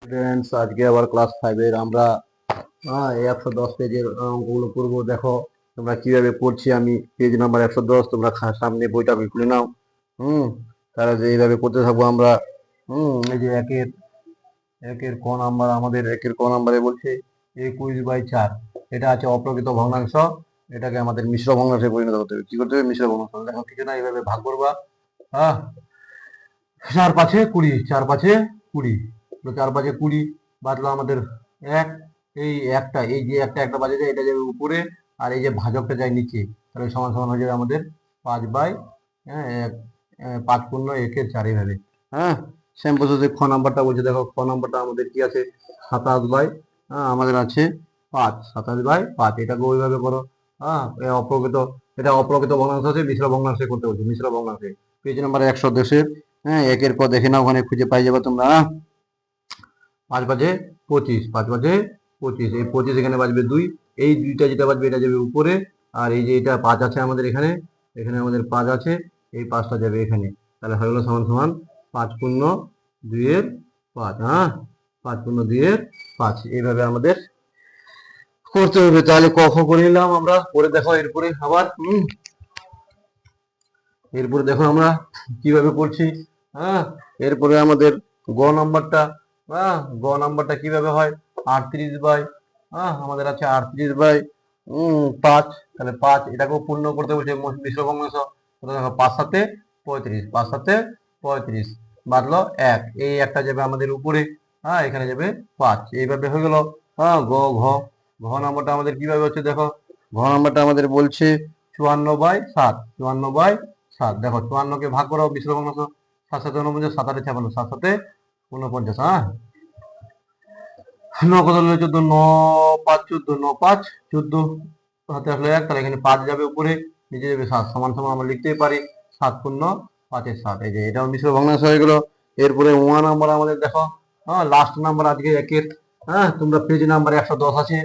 Students, আজকে আবার class 5 এর আমরা 110 পেজের অঙ্কগুলো করবো। দেখো তোমরা কিভাবে করছি আমি। পেজ নাম্বার 110, তোমরা সামনে বইটা খুলে নাও। তারা যে এইভাবে করতে থাকবো আমরা। এই যে একের ক নাম্বার, আমাদের একের ক নাম্বারে বলছে 21/4। এটা আছে অপ্রকৃত ভগ্নাংশ। এটাকে আমাদের মিশ্র ভগ্নাংশে পরিণত করতে হবে। কি করতে হবে? মিশ্র ভগ্নাংশ। দেখো কিছু না, এইভাবে ভাগ করবা। 4×5 = 20, 4×5 = 20, 4×5 = 20 বাদলো আমাদের এক। এই একটা, এই যে একটা বাজে যায়, এটা যাবে উপরে, আর এই যে ভাজকটা যায় নিচে, তাহলে সমান সমান হয়ে যাবে আমাদের 5/5×1 এইভাবে। সেম প্রসেসে খ নাম্বারটা বলছে। দেখো খ নাম্বারটা আমাদের কি আছে? 27/, আমাদের আছে 5, 27/5। এটাকে ওইভাবে করো। এটা অপ্রকৃত ভগ্নাংশ আছে, মিশ্র ভগ্নাংশে করতে বলছে, মিশ্র ভগ্নাংশে। পেজ নাম্বার 110-এর একের ক দেখে নাও, ওখানে খুঁজে পাই যাবে তোমরা। 5×5 = 25, 5×5 = 25। এই 25 এখানে বাজবে 2, এই দুইটা যেটা বাজবে এটা যাবে উপরে, আর এই যে এটা 5 আছে আমাদের এখানে, এখানে আমাদের 5 আছে, এই 5টা যাবে এখানে। তাহলে হয়ে গেল সমান সমান 5×2-এর-5। 5×2-এর-5 এইভাবে আমাদের করতে হবে। তাহলে ক খ করে নিলাম আমরা। পরে দেখো এরপরে আবার এরপরে দেখো আমরা কিভাবে করছি। এরপরে আমাদের গ নাম্বারটা, গ নাম্বারটা কিভাবে হয়? 38/, আমাদের আছে 38/5। তাহলে 5 এটাকেও পূর্ণ করতে বলছে, মিশ্র ভগ্নাংশ। দেখো 5×7 = 35, 5×7 = 35 বাদলো 1, এই একটা যাবে আমাদের উপরে, এখানে যাবে 5। এইভাবে হয়ে গেল। গ ঘ ঘ নাম্বারটা আমাদের কিভাবে হচ্ছে? দেখো ঘ নাম্বারটা আমাদের বলছে 54/7, 54/7। দেখো 54কে ভাগ করো, মিশ্র ভগ্নাংশ। 7×7 = 49, 7×8 = 56, 7×8 = 49। 9 কত হলো? 14, 9×5 = 14, 9×5 = 14, হাতে আসলে 1, তাহলে এখানে 5 যাবে উপরে, নিচে যাবে 7, সমান সমান আমরা লিখতেই পারি 7×5=7। এই যে এটাও মিশ্র ভগ্নাংশ হয়ে গেল। এরপরে ওয়া নাম্বার আমাদের দেখো, লাস্ট নাম্বার আজকে একের। তোমরা পেজ নাম্বার 110 আছে,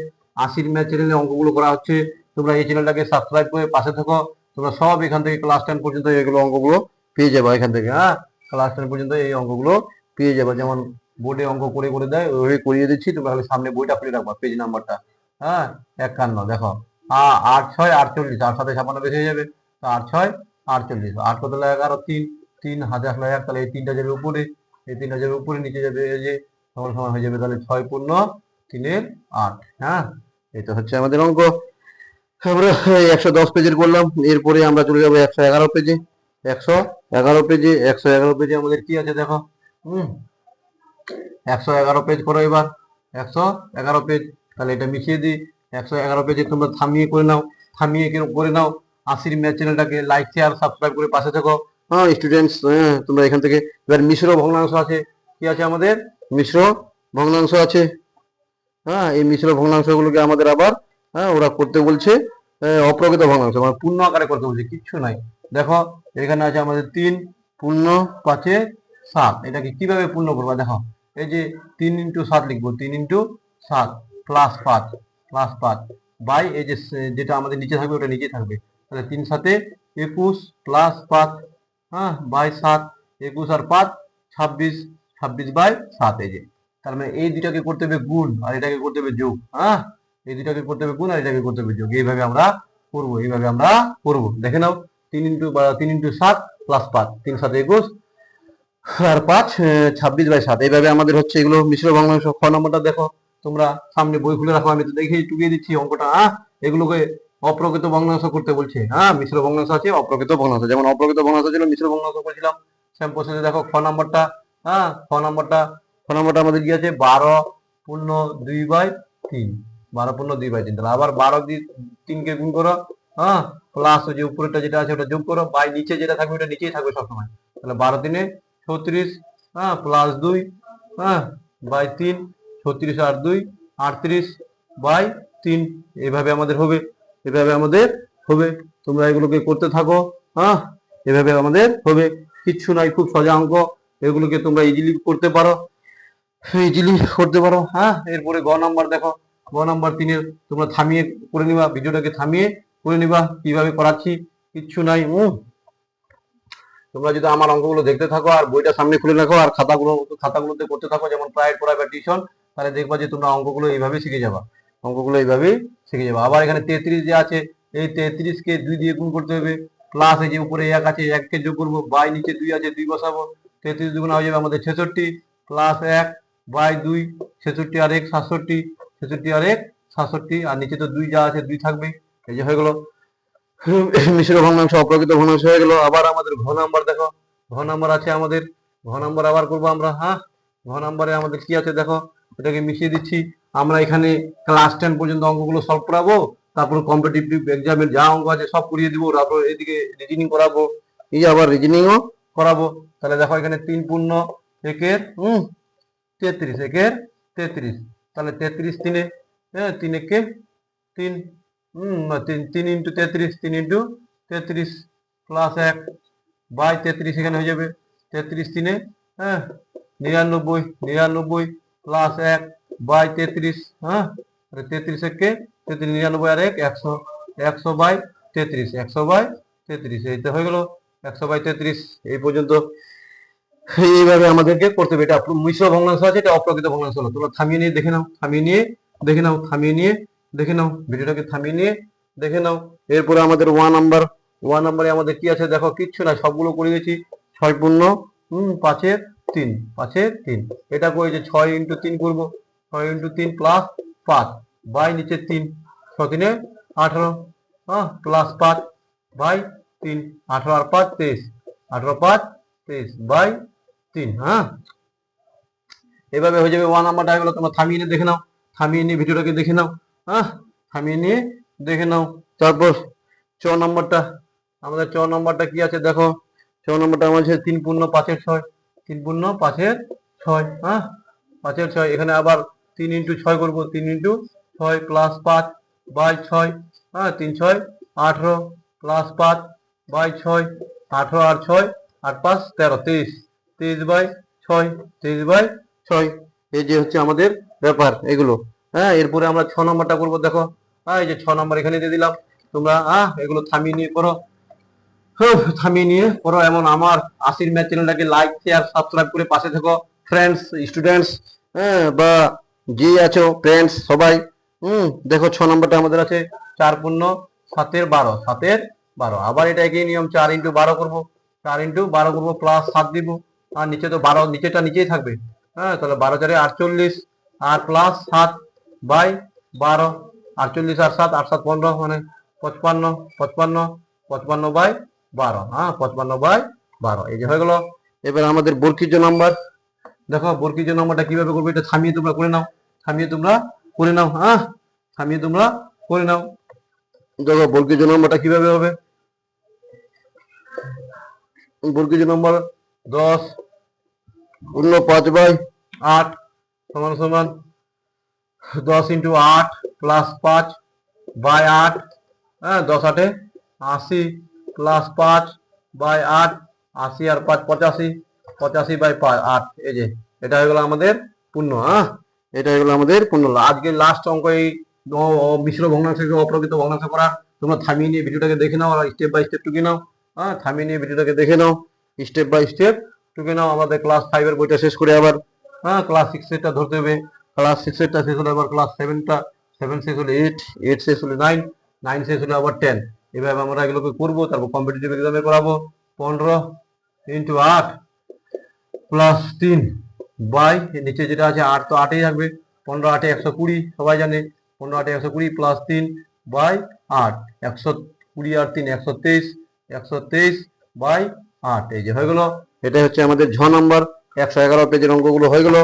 80 ম্যাথ চ্যানেলে অঙ্কগুলো করা হচ্ছে। তোমরা এই চ্যানেলটাকে সাবস্ক্রাইব করে পাশে থাকো। তোমরা সব এখান থেকে ক্লাস 10 পর্যন্ত এগুলো অঙ্কগুলো পেয়ে যাবে এখান থেকে। ক্লাস 10 পর্যন্ত এই অঙ্কগুলো পেয়ে যাবে। যেমন বোর্ডে অঙ্ক করে করে দেয়, ওইভাবে করিয়ে দিচ্ছি। তোমরা খালি সামনে বইটা খুলে রাখবা, পেজ নাম্বারটা 51। দেখো 8×6 = 48, 8×7 = 56 বেশি হয়ে যাবে। 8×6 = 48, 8 কত হলো? 11, 3, 3 হাতে আসলো 1, তাহলে এই 3টা যাবে উপরে, এই 3টা যাবে উপরে, নিচে যাবে এই যে সমান সমান হয়ে যাবে। তাহলে 6×3=8। এটা হচ্ছে আমাদের অঙ্ক। আমরা 110 পেজের করলাম। এরপরে আমরা চলে যাবো 111 পেজে। 111 পেজে আমাদের কি আছে দেখো। 111 পেজ করো এবার। 111 পেজ, তাহলে এটা মিশিয়ে দিই। 111 পেজে তোমরা থামিয়ে করে নাও, থামিয়ে করে নাও। 80 ম্যাথ চ্যানেলটাকে লাইক, শেয়ার, সাবস্ক্রাইব করে পাশে থাকো। স্টুডেন্টস, তোমরা এখান থেকে এবার মিশ্র ভগ্নাংশ আছে। কি আছে আমাদের? মিশ্র ভগ্নাংশ আছে। এই মিশ্র ভগ্নাংশগুলোকে আমাদের আবার ওরা করতে বলছে অপ্রকৃত ভগ্নাংশ, মানে পূর্ণ আকারে করতে বলছে। কিচ্ছু নাই। দেখো এখানে আছে আমাদের 3 পূর্ণ 5-7। এটাকে কিভাবে পূর্ণ করবো? দেখো এই যে 3×7 লিখবো, 3×7 +5 বাই এই যে যেটা আমাদের নিচে থাকবে ওটা নিচে থাকবে। তাহলে 3×7 = 21 +5 বাই 7, 21 আর 5 26, 26/7। এই যে তার মানে এই দুটাকে করতে হবে গুণ, আর এটাকে করতে হবে যোগ। এই দুটাকে করতে হবে গুণ, আর এটাকে করতে হবে যোগ। এইভাবে আমরা করবো, এইভাবে আমরা করবো। দেখে নাও 3×7 +5, 3×7 = 21 আর 5 26/7। এইভাবে আমাদের হচ্ছে এগুলো মিশ্র ভগ্নাংশ। খ নম্বরটা দেখো তোমরা সামনে বই খুলে রাখো, আমি তো দেখেই টুকিয়ে দিচ্ছি অঙ্কটা। এগুলোকে অপ্রকৃত ভগ্নাংশ করতে বলছে। মিশ্র ভগ্নাংশ আছে, অপ্রকৃত ভগ্নাংশ। যেমন অপ্রকৃত ভগ্নাংশ ছিল, মিশ্র ভগ্নাংশ করেছিলাম। সেম প্রসেসে দেখো খ নম্বরটা। খ নম্বরটা আমাদের কি আছে? 12×2/3, 12×2/3। তাহলে আবার 12 দিয়ে 3কে গুণ করো, প্লাস ওই যে উপরেটা যেটা আছে ওটা যোগ করো, বাই নিচে যেটা থাকবে ওটা নিচেই থাকবে সবসময়। তাহলে 12×3 = 36, প্লাস 2 বাই 3, 36 আর 2 38/3। এভাবে আমাদের হবে, এভাবে আমাদের হবে। তোমরা এগুলোকে করতে থাকো। এভাবে আমাদের হবে। কিচ্ছু নাই, খুব সোজা অঙ্ক। এগুলোকে তোমরা ইজিলি করতে পারো, ইজিলি করতে পারো। এরপরে গ নাম্বার দেখো। গ নাম্বার 3-এর তোমরা থামিয়ে করে নিবা, ভিডিওটাকে থামিয়ে করে নিবা কিভাবে করাচ্ছি। কিচ্ছু নাই। তোমরা যদি আমার অঙ্কগুলো দেখতে থাকো আর বইটা সামনে খুলে রাখো আর খাতাগুলোতে করতে থাকো, যেমন প্রাইড পড়া বা টিউশন, তাহলে দেখবা যে তোমরা অঙ্কগুলো এইভাবেই শিখে যাবা, অঙ্কগুলো এইভাবেই শিখে যাবা। আবার এখানে 33 যে আছে, এই 33 কে 2 দিয়ে গুণ করতে হবে, প্লাস এই যে উপরে 1 আছে 1 কে যোগ করবো, বাই নিচে 2 আছে 2 বসাবো, 33 দুগুণ হয়ে যাবে আমাদের 66, প্লাস 1 বাই 2, 66 আর 1 67, 66 আর 1 67, আর নিচে তো 2 যা আছে 2 থাকবে। এই যে হয়ে গেল মিশ্র ভগ্নাংশ অপ্রকৃত ভগ্নাংশ হয়ে গেল। আবার আমাদের ঘ নাম্বার দেখো, ঘ নাম্বার আছে আমাদের, ঘ নাম্বার আবার করবো আমরা। হ্যাঁ, ঘ নাম্বারে আমাদের কি আছে দেখো, এটাকে মিশিয়ে দিচ্ছি। আমরা এখানে ক্লাস 10 পর্যন্ত অঙ্কগুলো সলভ করাবো, তারপর কম্পিটিটিভ এক্সামের যা অঙ্ক আছে সব করিয়ে দিব, তারপর এদিকে রিজনিং করাবো, এই আবার রিজনিংও করাবো। তাহলে দেখো এখানে 3 পূর্ণ একের 33, একের 33, তাহলে 33 তিনে, হ্যাঁ 3 একে 3, 3 ইন্টু 33, 3 ইন্টু 33 প্লাস 1 বাই 33 এখানে হয়ে যাবে 33 তিনে, হ্যাঁ 99, 99 প্লাস 1 বাই 33, হ্যাঁ 33 একে 33, 99 আর 1 100, 100 বাই 33, 100 বাই 33, এই তো হয়ে গেল 100 বাই 33। এই পর্যন্ত এইভাবে আমাদেরকে করতে হবে। এটা মিশ্র ভগ্নাংশ আছে, এটা অপ্রকৃত ভগ্নাংশ হলো। তোমরা থামিয়ে নিয়ে দেখে নাও, থামিয়ে নিয়ে দেখে নাও, থামিয়ে নিয়ে দেখে নাও, ভিডিওটাকে থামিয়ে নিয়ে দেখে নাও। এরপরে আমাদের ওয়ান নাম্বারে আমাদের কি আছে দেখো, কিচ্ছু না, সবগুলো করে দিয়েছি। 6 পূর্ণ 5-এর 3, 5-এর 3, এটা করেছে 6 ইন্টু 3 করবো, 6 ইন্টু 3 প্লাস 5 বাই নিচে 3, 6 3-এ 18, হ্যাঁ প্লাস 5 বাই 3, 18 আর 5 23, 18 5 23 বাই 3, হ্যাঁ এভাবে হয়ে যাবে। ওয়ান নাম্বারটা হয়ে গেল। তোমরা থামিয়ে নিয়ে দেখে নাও, থামিয়ে নিয়ে ভিডিওটাকে দেখে নাও, হ্যাঁ থামিয়ে নিয়ে দেখে নাও। তারপর চ নম্বরটা, আমাদের চ নম্বরটা কি আছে দেখো, চ নম্বরটা আমাদের 3 পূর্ণ 5-এর 6, 3 পূর্ণ 5-এর 6, হ্যাঁ 5-এর 6, এখানে আবার 3 ইন্টু 6 করবো, 3 ইন্টু 6 প্লাস 5 বাই 6, হ্যাঁ 3 6 18 প্লাস 5 বাই 6, 18 আর 6 8 5 13, 23, 23 বাই 6, 23 বাই 6, এই যে হচ্ছে আমাদের ব্যাপার এগুলো। হ্যাঁ এরপরে আমরা 6 নম্বরটা করবো দেখো, হ্যাঁ এই যে 6 নম্বর এখানে দিয়ে দিলাম। তোমরা এগুলো থামিয়ে নিয়ে করো, থামিয়ে নিয়ে করো। এমন আমার আশির ম্যাথ চ্যানেলটাকে লাইক শেয়ার সাবস্ক্রাইব করে পাশে থেকো ফ্রেন্ডস, স্টুডেন্টস, হ্যাঁ বা যে আছো ফ্রেন্ডস সবাই। দেখো 6 নম্বরটা আমাদের আছে 4 পূর্ণ 7-এর 12, 7-এর 12, আবার এটা একই নিয়ম, 4 ইন্টু 12 করবো, 4 ইন্টু 12 করবো প্লাস 7 দিব, আর নিচে তো 12, নিচেটা নিচেই থাকবে, হ্যাঁ তাহলে 12 4-এ 48 আর প্লাস 7 বাই 12, 48 আর 7 8 7 15, মানে 55, 55, 55 বাই 12, হ্যাঁ 55 বাই 12, এই যে হয়ে গেল। এবার আমাদের বর্গীজ নাম্বার দেখো, বর্গীজ নাম্বারটা কিভাবে করবে, এটা থামিয়ে তোমরা করে নাও, থামিয়ে তোমরা করে নাও, হ্যাঁ থামিয়ে তোমরা করে নাও। দেখো বর্গীজ নাম্বারটা কিভাবে হবে, বর্গীজ নাম্বার 10 পূর্ণ 5 বাই 8 সমান সমান 10 ইন্টু 8 প্লাস 5 বাই 8, হ্যাঁ 10 8-এ 80 প্লাস 5 বাই 8, 80 আর 5 85, 85 বাই 8, এই যে এটা হয়ে গেল আমাদের পূর্ণ, হ্যাঁ এটা হয়ে গেল আমাদের পূর্ণ। আজকে লাস্ট অঙ্ক এই মিশ্র ভগ্নাংশ অপ্রকৃত ভগ্নাংশ করা। তোমরা থামিয়ে নিয়ে ভিডিওটাকে দেখে নাও আর স্টেপ বাই স্টেপ টুকে নাও, হ্যাঁ থামিয়ে নিয়ে ভিডিওটাকে দেখে নাও, স্টেপ বাই স্টেপ টুকে নাও। আমাদের ক্লাস 5-এর বইটা শেষ করে আবার ক্লাস 6-এরটা ধরতে হবে, ক্লাস 6-এরটা শেষ হলে আবার ক্লাস 7টা, 7 শেষ হলে 8, 8 শেষ হলে 9, 9 শেষ হলে আবার 10, এভাবে আমরা এগুলোকে করবো। তারপর কম্পিটিটিভ এক্সামে করাবো। 15 ইন্টু 8 প্লাস 3 বাই নিচে যেটা আছে 8 তো 8-এই থাকবে, 15 8-এ 120, সবাই জানে 15 8-এ 120 প্লাস 3 বাই 8, 120 আর 3 123, 123 বাই 8, এই যে হয়ে গেল। এটা হচ্ছে আমাদের 6 নম্বর 111 পেজের অঙ্কগুলো হয়ে গেল।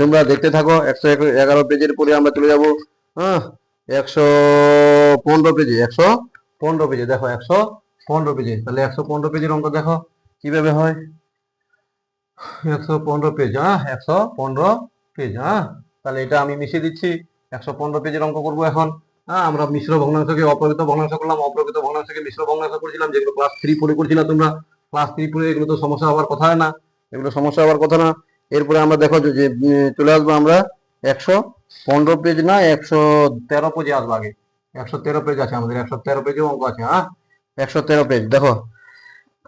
তোমরা দেখতে থাকো। 111 পেজের পরে আমরা চলে যাব 115 পেজে, 115 পেজে দেখো, 115 পেজে, তাহলে 115 পেজের অঙ্ক দেখো কিভাবে হয়। 115 পেজ, 115 পেজ, তাহলে এটা আমি মিশিয়ে দিচ্ছি। 115 পেজের অঙ্ক করবো এখন। আমরা মিশ্র ভগ্নাংশকে অপ্রকৃত ভগ্নাংশ করলাম, অপ্রকৃত ভগ্নাংশকে মিশ্র ভগ্নাংশ করেছিলাম, যেগুলো ক্লাস 3 পড়ে করছিলাম তোমরা। ক্লাস 3 পড়ে এগুলো তো সমস্যা হওয়ার কথা না, এগুলো সমস্যা হওয়ার কথা না। এরপরে আমরা দেখো যে চলে আসবো আমরা 115 পেজ না 113 পেজে আসবো আগে। 113 পেজ আছে আমাদের, 113 পেজেও অঙ্ক আছে, 113 পেজ দেখো।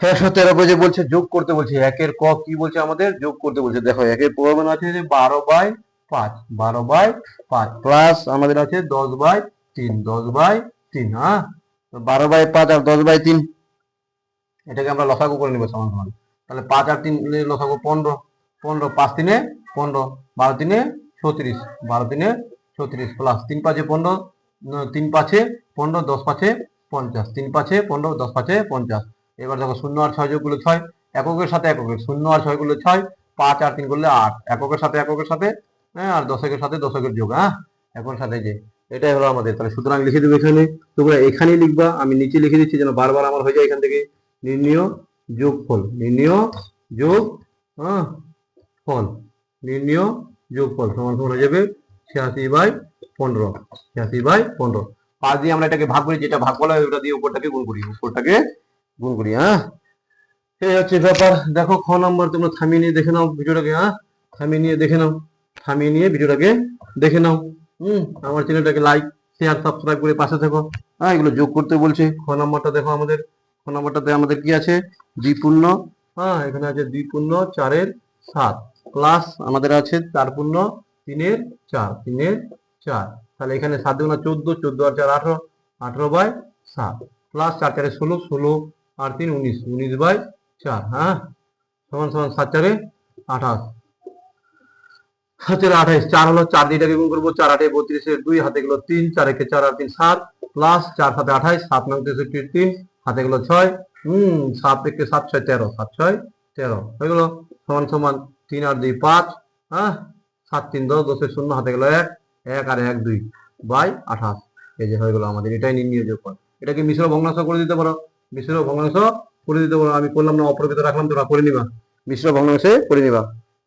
113 পেজে বলছে যোগ করতে বলছে, একের ক কি বলছে আমাদের যোগ করতে বলছে। দেখো একের প্রমাণ আছে যে 12/5, 12/5 প্লাস আমাদের আছে 10/3, 10/3। হ্যাঁ, 12/5 আর 10/3 এটাকে আমরা লসাগু করে নিব সমান সমান। তাহলে 5 আর 3 লসাগু 15, 15 5 3 15, 12 3 36, 12 3 36 প্লাস 3 5 15, 3 5 15, 10 5 50, 3 5 15, 10 5 50। এবার দেখো 0 আর 6 যোগ করলে 6, এককের সাথে এককের, 0 আর 6 করলে 6, 5 আর 3 করলে 8, এককের সাথে, হ্যাঁ, আর দশকের সাথে দশকের যোগ। হ্যাঁ, এককের সাথে যে এটাই হলো আমাদের। তাহলে সুতরাং লিখে দেবো এখানে, তোমরা এখানেই লিখবা, আমি নিচে লিখে দিচ্ছি যেন বারবার আমার হয়ে যায় এখান থেকে। নির্ণয় যোগফল, নির্ণয় যোগ ফল, নির্ণয় যোগফল সমান সমান হয়ে যাবে 86/15, 86/15। 5 দিয়ে আমরা এটাকে ভাগ করি, যেটা ভাগ বলা হয় ওটা দিয়ে উপরটাকে গুণ করি, হ্যাঁ, এই হচ্ছে ব্যাপার। দেখো খ নাম্বার, তোমরা থামিয়ে নিয়ে দেখে নাও ভিডিওটাকে। হ্যাঁ, থামিয়ে নিয়ে ভিডিওটাকে দেখে নাও। আমার চ্যানেলটাকে লাইক শেয়ার সাবস্ক্রাইব করে পাশে থেকো। হ্যাঁ, এগুলো যোগ করতে বলছে। খ নাম্বারটা দেখো, আমাদের খ নাম্বারটাতে আমাদের কি আছে, 2 পূর্ণ, হ্যাঁ এখানে আছে 2 পূর্ণ 4 7 প্লাস আমাদের আছে 4 পূর্ণ 3 4, 3 4। তাহলে এখানে 7 দুগুণা 14, 14 আর 4 18, 18/7 প্লাস 4 4 16, 16 আর 3 19, 19/4। হ্যাঁ, সমান সমান 7 4 28, 7 28, 4 হলো, 4 দিয়ে এটাকে গুণ করবো, 4 8 32, 2 হাতে গেল 3, 4 1 4 আর 3 7 প্লাস 4 7 28, 7 9 63, 3 হাতে গেল 6, 7 1 7 6 13, 7 6 13 হয়ে গেল, সমান সমান 3 আর 2 5, হ্যাঁ, 7 3 10, 10 0 হাতে গেল 1, 1 আর 1 2 বাই 28। এই যে হয়ে গেল আমাদের, এটাই নির্ণয় যোগফল। এটাকে মিশ্র ভগ্নাংশ করে দিতে পারো, মিশ্র ভগ্নাংশ করে দিতে পারো। আমি করলাম না, অপ্রকৃত রাখলাম, তোমরা করে নিবা, মিশ্র ভগ্নাংশে করে নিবা,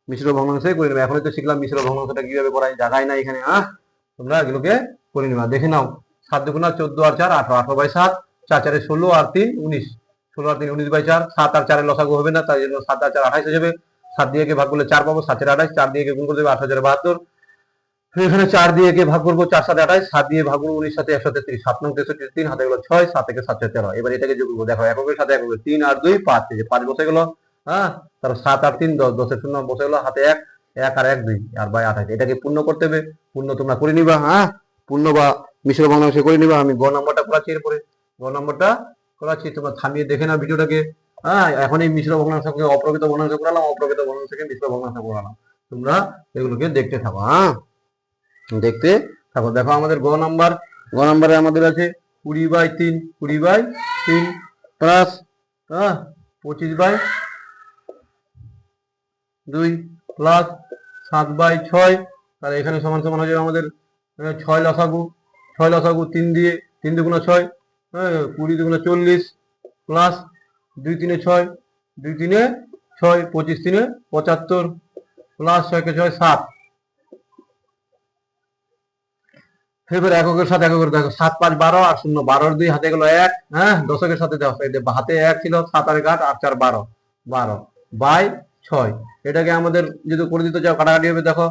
মিশ্র ভগ্নাংশে করে নেবে। এখনই তো শিখলাম মিশ্র ভগ্নাংশটা কিভাবে করাই, জায়গায় না এখানে। হ্যাঁ, তোমরা এগুলোকে করে নিবা, দেখে নাও। 7 দুগুণা 14 আর 4 18, 18/7, 4 4 16 আর 3 19, 16 আর 3 19/4, 7 আর 4 এর লসাগু হবে না, তাই জন্য 7 আর 4 28 হয়ে যাবে। 7 দিয়ে ভাগ করলে 4 পাবো, 7 28, 4 দিয়ে গুণ করে দেবে 8,072। এখানে 4 দিয়ে ভাগ করবো, 4 7 28, 7 দিয়ে ভাগ করবো 19 7 133, 7 9 63, 3 হাতে গেল 6, 7 থেকে 7 13। এবার এটাকে যোগ করবো, দেখো এককের সাথে এককের, 3 আর 2 5, এই যে 5 বসে গেল। হ্যাঁ, তারপর 7 আর 3 10, 10 এর 0 বসে গেল, হাতে 1, 1 আর 1 2 আর বাই 28। এটাকে পূর্ণ করতে হবে, পূর্ণ তোমরা করে নিবা। হ্যাঁ, পূর্ণ বা মিশ্র ভগ্নাংশে করে নিবা। আমি গ নাম্বারটা করাচ্ছি, এরপরে গ নাম্বারটা করাচ্ছি, তোমরা থামিয়ে দেখে নাও ভিডিওটাকে। হ্যাঁ, এখন এই মিশ্র ভগ্নাংশকে অপ্রকৃত ভগ্নাংশ করালাম, অপ্রকৃত ভগ্নাংশকে মিশ্র ভগ্নাংশ করালাম। তোমরা এগুলোকে দেখতে থাকো। হ্যাঁ, দেখতে থাকো। দেখো আমাদের গ নাম্বারে আমাদের আছে 20/3, 20/3 প্লাস 25/2 প্লাস 7/6। তাহলে এখানে সমান সমান হয়ে যাবে আমাদের 6 লসাগু, 6 লসাগু 3 দিয়ে, 3 দুগুণা 6, 20 দুগুণা 40 প্লাস 2 3 6, 2 3 6, 25 3 75 প্লাস 6 কে 6 7। এবার এককের সাথে এককের, দেখো 7 5 12 আর 0 12 2 হাতে গেল 1, হ্যাঁ, দশকের সাথে দেখো হাতে 1 ছিল, 7 আর 8 8 4 12, 12 বাই 6। এটাকে আমাদের যদি করে দিতে চাও কাটাকাটি হবে, দেখো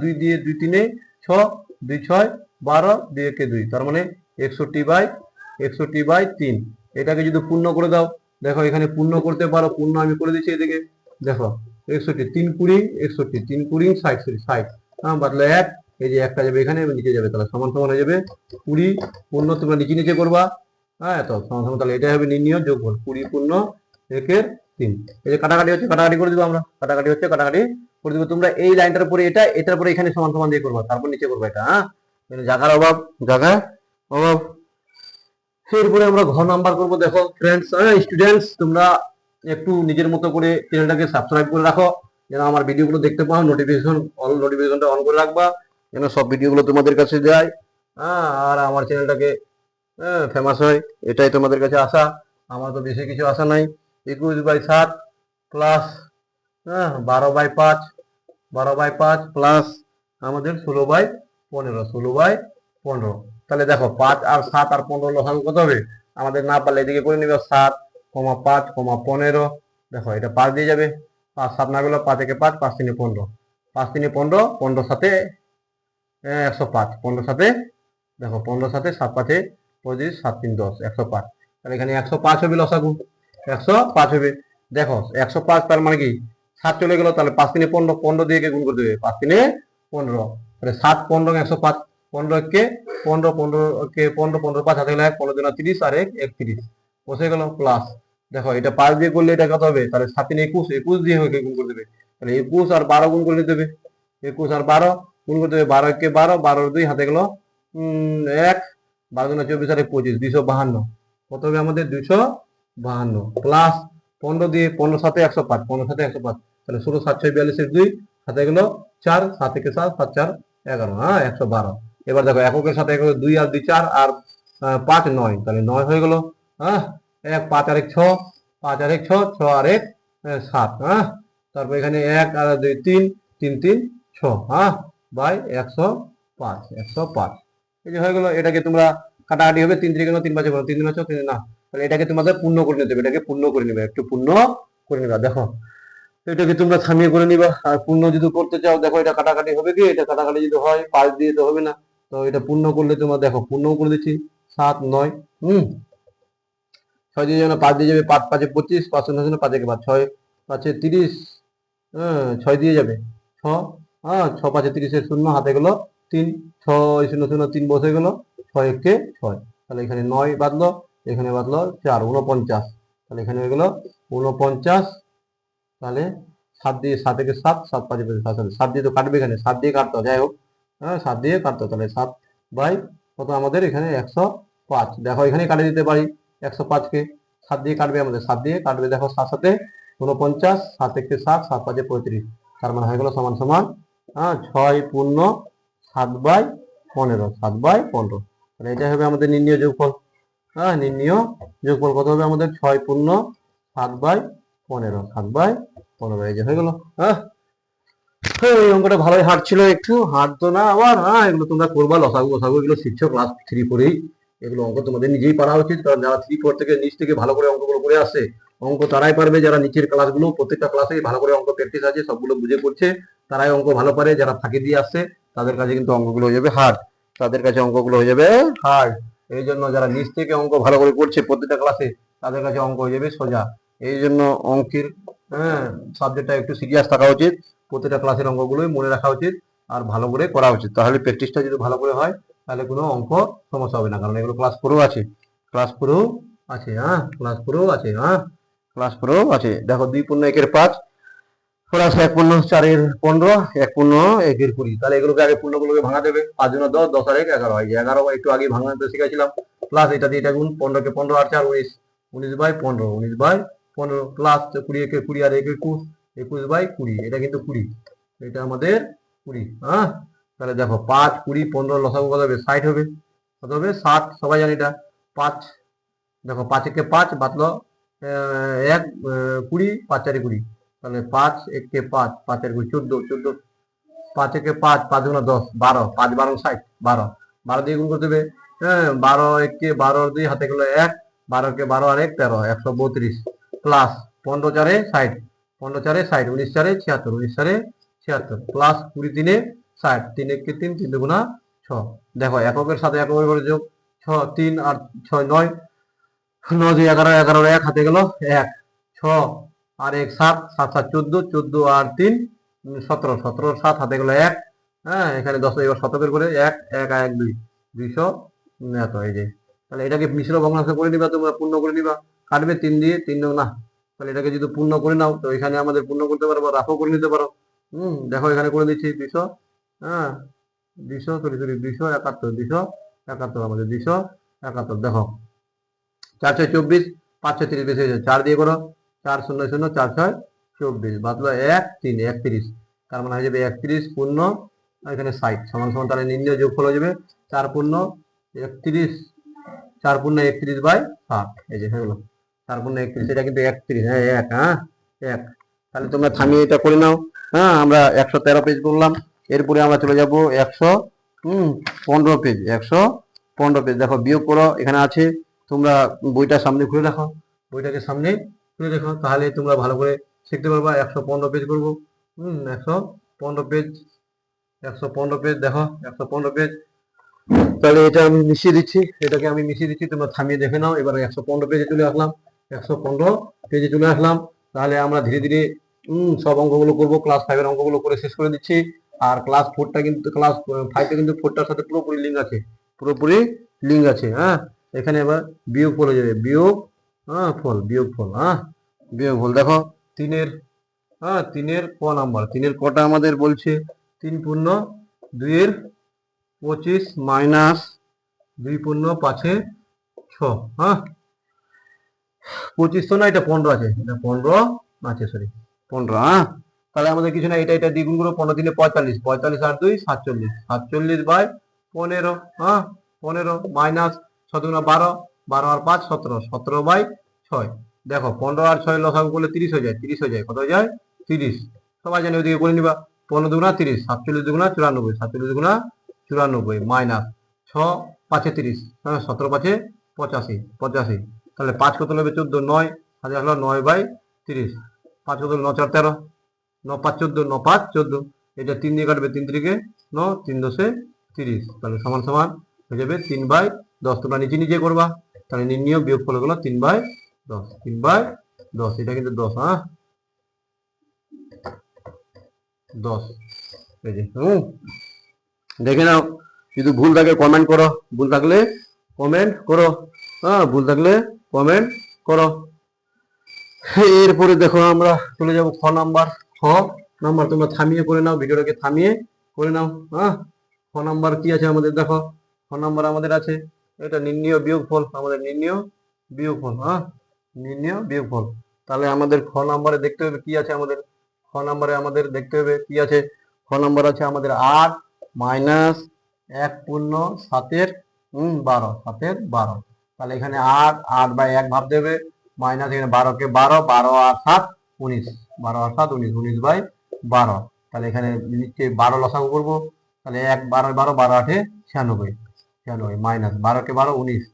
2 দিয়ে 2 3 6, 2 6 12, 2 1 2, তার মানে 61/3। এটাকে যদি পূর্ণ করে দাও, দেখো এখানে পূর্ণ করতে পারো, পূর্ণ আমি করে দিচ্ছি এদিকে। দেখো 61 3 20 61, 3 20 60 60, হ্যাঁ, বাদলে 1, এই যে একটা যাবে এখানে এবং নিচে যাবে, তাহলে সমান সমান হয়ে যাবে 20 পূর্ণ, তোমরা নিচে নিচে করবা। হ্যাঁ, তো সমান সমান, তাহলে এটাই হবে নির্ণয় যোগফল 20 পূর্ণ 1/3। এই যে কাটাকাটি হচ্ছে, কাটাকাটি করে দিব আমরা, কাটাকাটি হচ্ছে, কাটাকাটি করে দিব। তোমরা এই লাইনটার উপরে এটা, এটার উপরে এখানে সমান সমান দিয়ে করবা, তারপর নিচে করবা এটা। হ্যাঁ, জায়গার অভাব, জায়গার অভাব। এরপরে আমরা ঘ নাম্বার করবো। দেখো ফ্রেন্ডস, স্টুডেন্টস, তোমরা একটু নিজের মতো করে চ্যানেলটাকে সাবস্ক্রাইব করে রাখো, যেন আমার ভিডিওগুলো দেখতে পাও। নোটিফিকেশনটা অন করে রাখবা, যেন সব ভিডিওগুলো তোমাদের কাছে যায়। হ্যাঁ, আর আমার চ্যানেলটাকে ফেমাস হয়, এটাই তোমাদের কাছে আশা। আমার তো বেশি কিছু আশা নাই। 21/7 প্লাস 12/5, 12/5 প্লাস আমাদের 16/15, 16/15। তাহলে দেখো 5 আর 7 আর 15 লসাগু কত হবে আমাদের, না পারলে এদিকে করে নিবে 7, 5, 15। দেখো এটা 5 দিয়ে যাবে, 5 7 না গেল, 5 1 5, 5 3 15, 5 3 15, 15 সাথে 105, 15 সাথে দেখো, 15 সাথে 7 5 25, 7 3 10, 105। তাহলে এখানে 105 হবে লসাগু। 105 হবে। দেখো 105 তার মানে কি 7 চলে গেল, তাহলে 5 3 15, 15 দিয়ে গুণ করে দেবে, 5 3 15, তাহলে 7 15 105, 15 কে 15, 15 কে 15, 15 5 হাতে গেলে 1, 15 দুনা 30 আর 1 31 বসে গেল প্লাস। দেখো এটা 5 দিয়ে করলে এটা কত হবে, তাহলে 7 3 21, 21 দিয়ে গুণ করে দেবে, তাহলে 21 আর 12 গুণ করে দেবে, 21 আর 12 গুণ করে দেবে, 12 কে 12, 12 2 হাতে গেল 1, 12 দুনা 24 আর 1 25, 252 কত হবে আমাদের 252 প্লাস 15 দিয়ে 15 সাথে 105, 15 সাথে 105, তাহলে 16 7 6 42 2 হাতে গেল 4, 7 থেকে 7, 7 4 11, হ্যাঁ 112। এবার দেখো এককের সাথে একক 2 আর 2 4 আর 5 9, তাহলে 9 হয়ে গেল, হ্যাঁ 1 5 আর 1 6, 5 আর 1 6, 6 আর 1 7, হ্যাঁ তারপর এখানে 1 আর 2 3, 3 3 6, হ্যাঁ বাই 105, 105 এই যে হয়ে গেল। এটাকে তোমরা কাটাকাটি হবে, 3 3 3 5 3 3 6 3 না, তাহলে এটাকে তোমাদের পূর্ণ করে নিতে হবে, এটাকে পূর্ণ করে নিবে, একটু পূর্ণ করে নিবা। দেখো এটাকে তোমরা থামিয়ে করে নিবা, আর পূর্ণ যদি করতে চাও দেখো এটা কাটাকাটি হবে কি, এটা কাটাকাটি যদি হয় 5 দিয়ে তো হবে না, তো এটা পূর্ণ করলে তোমরা দেখো পূর্ণ করে দিচ্ছি 7 9 6 দিয়ে যাবে না, 5 দিয়ে যাবে, 5 5 25, 5 0 0 5 1 5, 6 5 30, 6 দিয়ে যাবে 6, হ্যাঁ 6 5 30 এর 0 হাতে গেল 3, 6 0 0 3 বসে গেল, 6 1 কে 6, তাহলে এখানে 9 বাদলো, এখানে বাদলো 4, 49, তাহলে এখানে হয়ে গেল 49, তাহলে 7 দিয়ে 7 থেকে 7, 7 5 7 দিয়ে তো কাটবে, এখানে 7 দিয়ে কাটতো, যাই হোক হ্যাঁ 7 দিয়ে কাটতো, তাহলে 7 বাই কত আমাদের এখানে 105। দেখো এখানে কাটে দিতে পারি 105 কে, 7 দিয়ে কাটবে আমাদের, 7 দিয়ে কাটবে, দেখো 7 7 49, 7 থেকে 7, 7 5 35, তার মানে হয়ে গেল সমান সমান 6 পূর্ণ 7 বাই 15, 7 বাই 15, তাহলে এটা হবে আমাদের নির্ণয় যোগফল। হ্যাঁ নির্ণয় যোগফল কত হবে আমাদের 6 পূর্ণ 7 বাই 15, 7 বাই 15, এই যে হয়ে গেল। হ্যাঁ এই অঙ্কটা ভালোই হার্ড ছিল, একটু হার্ড তো না আবার, হ্যাঁ এগুলো তোমরা করবা, লসাগু গোসাগু এগুলো শিখছো ক্লাস 3 4এই, এগুলো অঙ্ক তোমাদের নিজেই পারা উচিত, কারণ যারা 3 4 থেকে নিচ থেকে ভালো করে অঙ্কগুলো করে আসছে, অঙ্ক তারাই পারবে যারা নিচের ক্লাসগুলো প্রত্যেকটা ক্লাসেই ভালো করে অঙ্ক প্র্যাকটিস আছে, সবগুলো বুঝে করছে, তারাই অঙ্ক ভালো পারে, যারা ফাঁকি দিয়ে আসছে তাদের কাছে কিন্তু অঙ্কগুলো হয়ে যাবে হার্ড, তাদের কাছে অঙ্কগুলো হয়ে যাবে হার্ড। এই জন্য যারা নিচ থেকে অঙ্ক ভালো করে করছে প্রত্যেকটা ক্লাসে, তাদের কাছে অঙ্ক হয়ে যাবে সোজা। এই জন্য অঙ্কের সাবজেক্টটা একটু সিরিয়াস থাকা উচিত, প্রত্যেকটা ক্লাসের অঙ্কগুলোই মনে রাখা উচিত আর ভালো করে করা উচিত, তাহলে প্র্যাকটিসটা যদি ভালো করে হয় তাহলে কোনো অঙ্ক সমস্যা হবে না, কারণ এগুলো ক্লাস 4ও আছে, ক্লাস 4ও আছে, হ্যাঁ ক্লাস 4ও আছে, হ্যাঁ ক্লাস 4ও আছে। দেখো 2 পূর্ণ 1 এর 5 প্লাস 1 পূর্ণ 4 এর 15, 1 পূর্ণ 1 এর 20, তাহলে এগুলোকে আগে পূর্ণগুলোকে ভাঙা দেবে, 5 গুণ 10, 10 আর 1 11 হয়, 11 একটু আগে ভাঙাতে শিখেছিলাম, প্লাস এটা দিয়ে এটা গুণ, 15 কে 15 আর 4 19, 19 বাই 15, 19 বাই 15 প্লাস 20 কে 20 আর 1 21, 21 বাই 20, এটা কিন্তু 20, এটা আমাদের 20, হ্যাঁ তাহলে দেখো 5 20 15 লসাগু কত হবে, 60 হবে, কত হবে 60, সবাই জানি এটা 5, দেখো 5 একে 5 বাতলো 1 20, 5 4 20, তাহলে 5 1 5, 5 4 20 14, 14 5 1 5, 5 গুণ 10 12, 5 12 60, 12, 12 দিয়ে গুণ করতে হবে, হ্যাঁ 12 1 12 2 হাতে গেল 1, 12 কে 12 আর 1 13, 132 প্লাস 15 4 60, 15 4 60, 19 4 76, 19 4 76 প্লাস 20 3 60, 3 1 3, 3 2 6, দেখো এককের সাথে এককের করে যোগ, 6 3 আর 6 9, 9 2 11, 11 1 হাতে গেল 1, 6 আর 1 7, 7 7 14, 14 আর 3 17, 17 7 হাতে গেল 1, হ্যাঁ এখানে 10 এবার শতকের করে 1 1 আর 1 2, 200 এত, এই যে তাহলে এটাকে মিশ্র ভগ্নাংশ করে নিবা, তোমরা পূর্ণ করে নিবা, কাটবে 3 দিয়ে 3 না, তাহলে এটাকে যদি পূর্ণ করে নাও তো এখানে আমাদের পূর্ণ করতে পারবো, রাফও করে নিতে পারো। দেখো এখানে করে দিচ্ছি 200, হ্যাঁ 200 সরি 271, 271 আমাদের 271, দেখো 4 6 24, 5 6 30 বেশি হয়েছে, 4 দিয়ে করো, 4 0 0 4 6 24 বাদলো 1 3 31, তার মানে হয়ে যাবে 31 পূর্ণ এখানে 60 সমান সমান, তাহলে নির্ণয় যোগফল হয়ে যাবে 4 পূর্ণ 31, 4 পূর্ণ 31 বাই 7, এই যে হয়ে গেল 4 পূর্ণ 31, এটা কিন্তু 31, হ্যাঁ 1, হ্যাঁ 1, তাহলে তোমরা থামিয়ে এটা করে নাও। হ্যাঁ আমরা 113 পেজ করলাম, এরপরে আমরা চলে যাব 115 পেজ, 115 পেজ, দেখো বিয়োগ করো, এখানে আছে, তোমরা বইটা সামনে খুলে রাখো, বইটাকে সামনে খুলে দেখো, তাহলে তোমরা ভালো করে শিখতে পারবা। 115 পেজ করবো, 115 পেজ, 115 পেজ, দেখো 115 পেজ, তাহলে এটা আমি মিশিয়ে দিচ্ছি, এটাকে আমি মিশিয়ে দিচ্ছি, তোমরা থামিয়ে দেখে নাও। এবার 115 পেজে চলে আসলাম, 115 পেজে চলে আসলাম। তাহলে আমরা ধীরে ধীরে সব অঙ্কগুলো করবো, ক্লাস 5 এর অঙ্কগুলো করে শেষ করে দিচ্ছি। আর ক্লাস 4টা কিন্তু ক্লাস 5টা কিন্তু 4টার সাথে পুরোপুরি লিঙ্ক আছে, পুরোপুরি লিঙ্ক আছে। হ্যাঁ, এখানে এবার বিয়োগ ফল হয়ে যাবে, বিয়োগ ফল, বিয়োগ ফল। বিয়োগ ফল দেখো 3-এর 3-এর ক নাম্বার, 3-এর কটা আমাদের বলছে 3 পূর্ণ 2-এর 25 মাইনাস 2 পূর্ণ 5-এ 6। 25 তো না, এটা 15 আছে, এটা 15 আছে, সরি 15। তাহলে আমাদের কিছু না, এটা এটা দ্বিগুণ করে 15 দিনে 45, 45 আর 2 47, 47 বাই 15। 15 মাইনাস 6 দুগুণা 12, 12 আর 5 17, 17 বাই 6। দেখো 15 আর 6 লসাগু করলে 30 হয়ে যায়, 30 হয়ে যায়, কত হয়ে যায় 30। সবাই জানে ওইদিকে করে নিবা, 15 দুগুণা 30, 47 দুগুণা 94, 47 দুগুণা 94 মাইনাস 6 5-এ 30, 17 5-এ 85, 85। তাহলে 5 কত হবে 14, 9 হাতে আসলো 9 বাই 30, 5 কত 9 4 13, 9 5 14, 9 5 14। এটা 3 দিয়ে কাটবে, 3 3-কে 9, 3 10-এ 30। তাহলে সমান সমান হয়ে যাবে 3 বাই 10। তোমরা নিচে নিচে করবা, তাহলে নির্ণয় বিয়োগ ফল হলো 3 বাই 10, 3 বাই 10। এটা কিন্তু 10, 10। এই যে দেখে নাও, যদি ভুল থাকে কমেন্ট করো, ভুল থাকলে কমেন্ট করো, ভুল থাকলে কমেন্ট করো। এরপরে দেখো আমরা চলে যাব খ নাম্বার। খ নাম্বার তোমরা থামিয়ে করে নাও, ভিডিওটাকে থামিয়ে করে নাও। খ নাম্বার কি আছে আমাদের দেখো, খ নাম্বার আমাদের আছে এটা নির্ণয় বিয়োগফল, আমাদের নির্ণয় বিয়োগফল। নির্ণয় বিয়োগফল। তাহলে আমাদের খ নাম্বারে দেখতে হবে কি আছে আমাদের, খ নাম্বারে আমাদের দেখতে হবে কি আছে। খ নাম্বার আছে আমাদের 8 মাইনাস 1 পূর্ণ 7-এর 12, 7-এর 12। তাহলে এখানে 8 8 বাই 1 ভাগ দেবে, মাইনাস এখানে 12-কে 12, 12 আর 7 19, 12 আর 7 19, 19 বাই 12। তাহলে এখানে নিচে 12 লসাগু করবো, তাহলে 1 12 12, 12 8-এ 96, 96 মাইনাস 12-কে 12 19,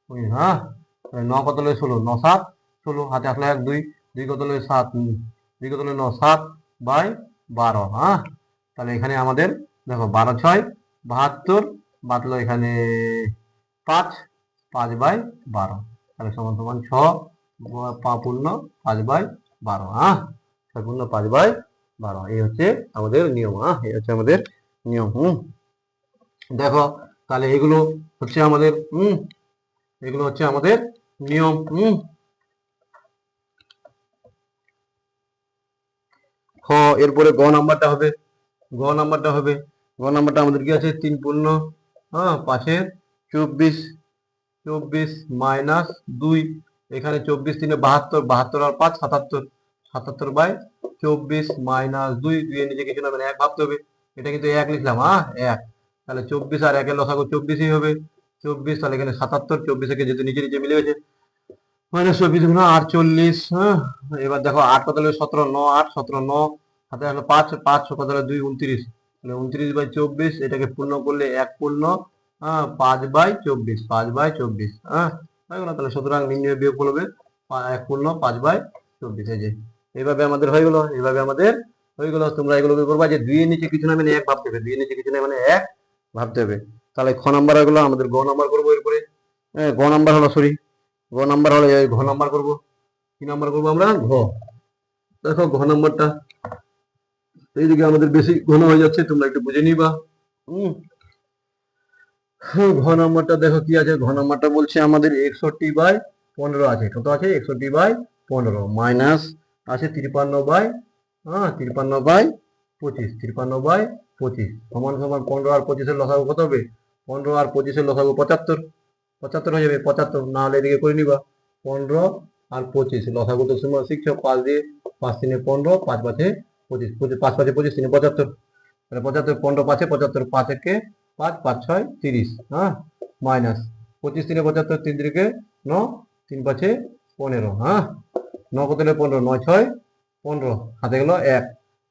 19। তাহলে 9 কত হলো 16, 9 7 16, হাতে আসলে 1 2, 2 কত হলো 7, 2 কত হলো 9, 7 বাই 12। তাহলে এখানে আমাদের দেখো 12 6 72, বাতলো এখানে 5, 5 বাই 12। তাহলে সমান সমান 6 পূর্ণ 5 বাই 12। 6 পূর্ণ 5 বাই 12। এই হচ্ছে আমাদের নিয়ম। এই হচ্ছে আমাদের নিয়ম। দেখো তাহলে এগুলো হচ্ছে আমাদের এগুলো হচ্ছে আমাদের নিয়ম। এরপরে গ নাম্বারটা হবে, গ নাম্বারটা হবে, গ নাম্বারটা আমাদের কি আছে 3 পূর্ণ 5-এর 24, 24 মাইনাস 2। এখানে 24 3-এ 72, 72 আর 5 77, 77 বাই 24 মাইনাস 2, 2 এর নিচে কিছু না, মানে 1 ভাবতে হবে। এটা কিন্তু 1 লিখলাম, 1। তাহলে 24 আর 1-এর লসাগু 24ই হবে, 24। তাহলে এখানে 77, 24-কে যেহেতু নিচে নিচে মিলে গেছে, মাইনাস 24 গুণ 48। এবার দেখো 8 কত হলো 17, 9 8 17, 9 হাতে আসলো 5, 5 কত হলো 2 29, তাহলে 29 বাই 24। এটাকে পূর্ণ করলে 1 পূর্ণ 5 বাই 24, 5 বাই 24। হয়ে গেল। তাহলে সুতরাং নির্ণয় বিয়োগ করবে 1 পূর্ণ 5 বাই 24। এই যে এইভাবে আমাদের হয়ে গেল, এইভাবে আমাদের হয়ে গেল। তোমরা এগুলোকে করবা যে 2 এর নিচে কিছু না মানে 1 ভাবতে হবে, 2 এর নিচে কিছু না মানে 1 ভাবতে হবে। তাহলে খ নাম্বার হয়ে গেল। আমাদের গ নাম্বার করবো এরপরে। গ নাম্বার হলো, সরি ঘ নাম্বার হলে ঘ নাম্বার করবো। কি নাম্বার করবো আমরা, ঘ। দেখো ঘ নাম্বারটা এইদিকে আমাদের বেশি ঘন হয়ে যাচ্ছে, তোমরা একটু বুঝে নিবা। ঘ নাম্বারটা দেখো কি আছে, ঘ নাম্বারটা বলছে আমাদের 61 বাই 15 আছে। কত আছে 61 বাই 15 মাইনাস আছে 53 বাই 53 বাই 25, 53 বাই 25 সমান সমান 15 আর 25-এর লসাগু কত হবে, 15 আর 25-এর লসাগু 75, 75 হয়ে যাবে। 75 না হলে এদিকে করে নিবা, 15 আর 25 লসাগু তো তোমরা শিখছো, 5 দিয়ে 5 3-এ 15, 5 5-এ 25, 5 5-এ 25, 3-এ 75। তাহলে 75, 15 5-এ 75, 5-একে 5 5 6 30, মাইনাস 25 3-এ 75, 3 3-কে 9, 3 5-এ 15। 9 কত হলো 15, 9 6 15, হাতে গেল 1।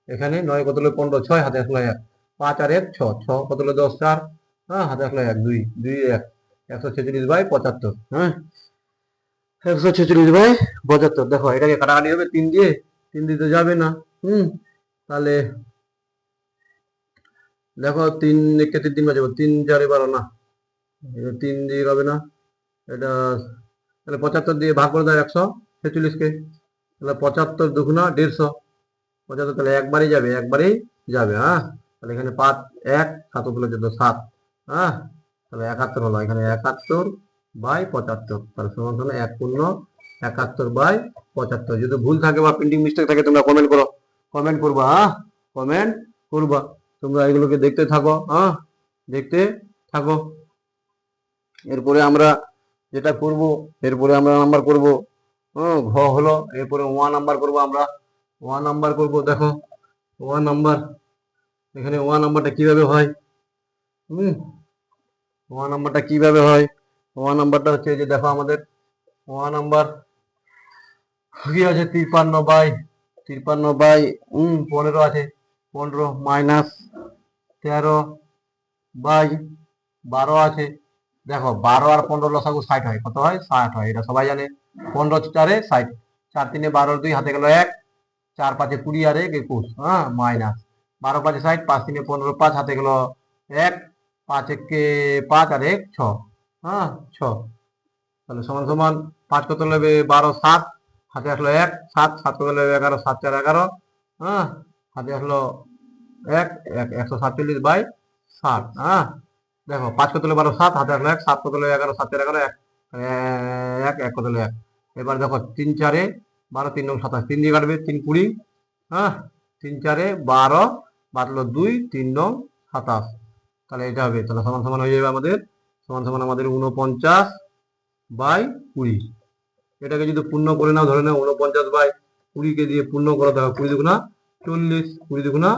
এখানে 9 কত হলো 15, 6 হাতে আসলো 1, 5 আর 1 6, 6 কত হলো 10 4, হাতে আসলো 1 2 2 1, 146 বাই 75। 146 বাই 75। দেখো এটাকে কাটাকাটি হবে 3 দিয়ে, 3 দিয়ে তো যাবে না। তাহলে দেখো 3 একে 3 3 বাজাবো, 3 4 12 না, 3 দিয়ে হবে না এটা। তাহলে 75 দিয়ে ভাগ করে দাও 46কে, তাহলে 75 দুগুণা 150, 75 তাহলে একবারই যাবে। হ্যাঁ, তাহলে এখানে 5 1 7 হলো 7। হ্যাঁ, তাহলে 71 হলো, এখানে 71/75, তাহলে সমান সমান 1/71/75। যদি ভুল থাকে বা প্রিন্টিং মিস্টেক থাকে তোমরা কমেন্ট করবা। হ্যাঁ, কমেন্ট করবা। তোমরা এগুলোকে দেখতে থাকো। হ্যাঁ, দেখতে থাকো। এরপরে আমরা যেটা করব, এরপরে আমরা নাম্বার করব ঘ হলো, এরপরে 1 নাম্বার করব আমরা। 1 নাম্বার করব, দেখো 1 নাম্বার, এখানে 1 নাম্বারটা কিভাবে হয়। 1 নাম্বারটা কিভাবে হয়, 1 নাম্বারটা হচ্ছে যে দেখো আমাদের 1 নাম্বার কি আছে, 53/15 আছে, 15 মাইনাস 13/12 আছে। দেখো 12 আর 15 লসাগু 60 হয়, কত হয়, 60 হয়, এটা সবাই জানে। 15 4 60, 4 3 12 2 হাতে গেল 1, 4 5 20 আর 1 21। হ্যাঁ, মাইনাস 12 5 60, 5 3 15 5 হাতে গেল 1, 5 1 5 আর 1 6। হ্যাঁ, 6, তাহলে সমান সমান 5 কত নেবে, 12 7, হাতে আসলো 1 7, 7 কত নেবে 11, 7 4 11। হ্যাঁ, হাতে আসলো 1 1 147/60। হ্যাঁ, দেখো 5 কত হলো 12 7, হাতে আসলো 1 7 কত হলো 11, 7 4 11 1 1 কত হলো 1। এবার দেখো 3 4 12 3 9 27, 3 দিয়ে কাটবে 3 20। হ্যাঁ, 3 4 12 বাটলো 2 3 9 27, তাহলে এটা হবে, তাহলে সমান সমান হয়ে যাবে আমাদের, সমান সমান আমাদের 49/20। এটাকে যদি পূর্ণ করে নাও, ধরে নাও 49/20 দিয়ে পূর্ণ করে দাও, 20 দুগুণা 40, 20 দুগুণা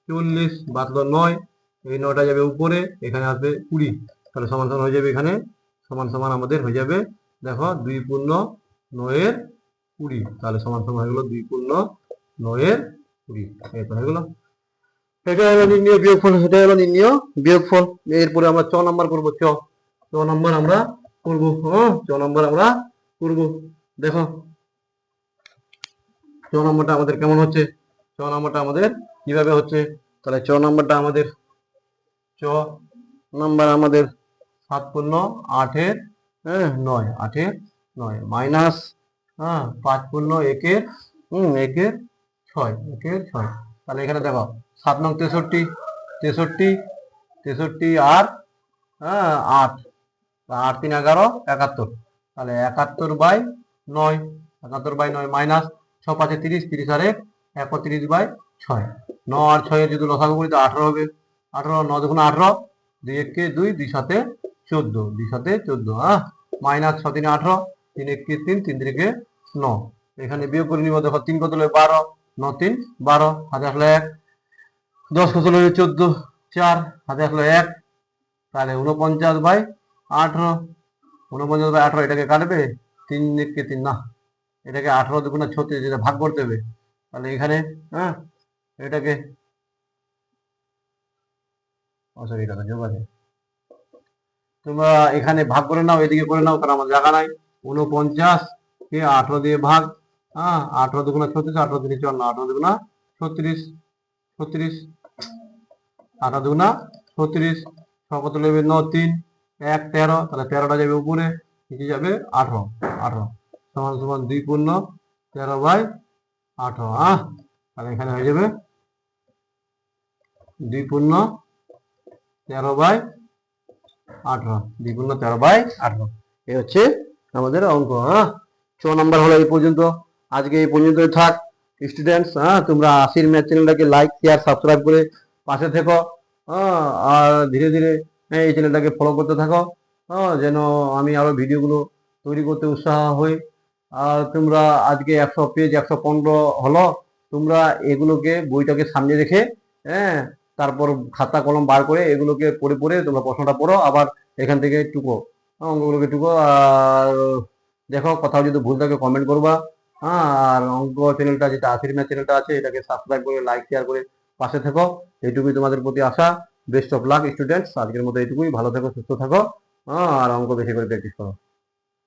40 বাটলো 9, এই 9টা যাবে উপরে, এখানে আসবে 20, তাহলে সমান সমান হয়ে যাবে, এখানে সমান সমান আমাদের হয়ে যাবে, দেখো 2 পূর্ণ 9 20, তাহলে সমান সমান হয়ে গেল 2 পূর্ণ 9 20, এটা হয়ে গেল। এটা হলো নির্ণয় বিয়োগফল, এটা হলো নির্ণয় বিয়োগফল। এরপরে আমরা চ নাম্বার করবো, চ নাম্বার আমরা করবো। হ্যাঁ, চ নাম্বার আমরা করবো। দেখো চ নাম্বারটা আমাদের কেমন হচ্ছে, চ নাম্বারটা আমাদের কিভাবে হচ্ছে, তাহলে চ নাম্বারটা আমাদের, চ নাম্বার আমাদের 7 পূর্ণ 8 এর 9, 8 এর 9 মাইনাস 5 পূর্ণ 1 এর 1 এর 6, 1 এর 6। তাহলে এখানে দেখো 7 নং 63, 63 63 আর 8, 8 3 11 71, তাহলে 71/9, 71/9 মাইনাস 6 5 30, 30 আর 1 31/6, 9 আর 6 এর যদি লসাগু করি তো 18 হবে, 18 9 দুগুণ 18, 2 1 কে 2, 2 7 14, 2 7 14। হ্যাঁ, মাইনাস 6 3 18, 3 1 কে 3, 3 3 কে 9, এখানে বিয়োগ করে নিব। দেখো 3 কত হলো 12, 9 3 12, হাতে আসলো 1, 10 কত হলো 14 4, হাতে আসলো 1, তাহলে 49/18, 49/18, এটাকে কাটবে 3 1 কে 3 না, এটাকে 18 দুগুণা 36, যেটা ভাগ করতে হবে, তাহলে এখানে এটাকে সরি এটা যোগ আছে, তোমরা এখানে ভাগ করে নাও, এদিকে করে নাও, কারণ আমার জায়গা নাই। 49 কে 18 দিয়ে ভাগ, 18 দুগুণা 36, 18 3 54, 18 দুগুণা 36, 36, 18 দুগুণা 36, 6 কত নেবে 9 3 1 13, তাহলে 13টা যাবে উপরে, নিচে যাবে 18, 18 সমান সমান 2 পূর্ণ 13/18। তাহলে এখানে হয়ে যাবে 2 পূর্ণ 13/18, 2 পূর্ণ 13/18, এই হচ্ছে আমাদের অঙ্ক। ছ নাম্বার হলো এই পর্যন্ত, আজকে এই পর্যন্তই থাক স্টুডেন্টস। তোমরা আশির ম্যাথ চ্যানেলটাকে লাইক শেয়ার সাবস্ক্রাইব করে পাশে থেকো। আর ধীরে ধীরে এই চ্যানেলটাকে ফলো করতে থাকো, যেন আমি আরো ভিডিওগুলো তৈরি করতে উৎসাহ হই। আর তোমরা আজকে 100 পেজ 115 হলো, তোমরা এগুলোকে বইটাকে সামনে রেখে তারপর খাতা কলম বার করে এগুলোকে পড়ে পড়ে তোমরা প্রশ্নটা পড়ো, আবার এখান থেকে টুকো, অঙ্কগুলোকে টুকো। আর দেখো কোথাও যদি ভুল থাকে কমেন্ট করবা। আর অঙ্ক চ্যানেলটা যেটা আশির ম্যাথ চ্যানেলটা আছে, এটাকে সাবস্ক্রাইব করে লাইক শেয়ার করে পাশে থেকো, এইটুকুই তোমাদের প্রতি আশা। বেস্ট অফ লাক স্টুডেন্টস, আজকের মতো এইটুকুই, ভালো থেকো সুস্থ থাকো, আর অঙ্ক বেশি করে প্র্যাকটিস করো।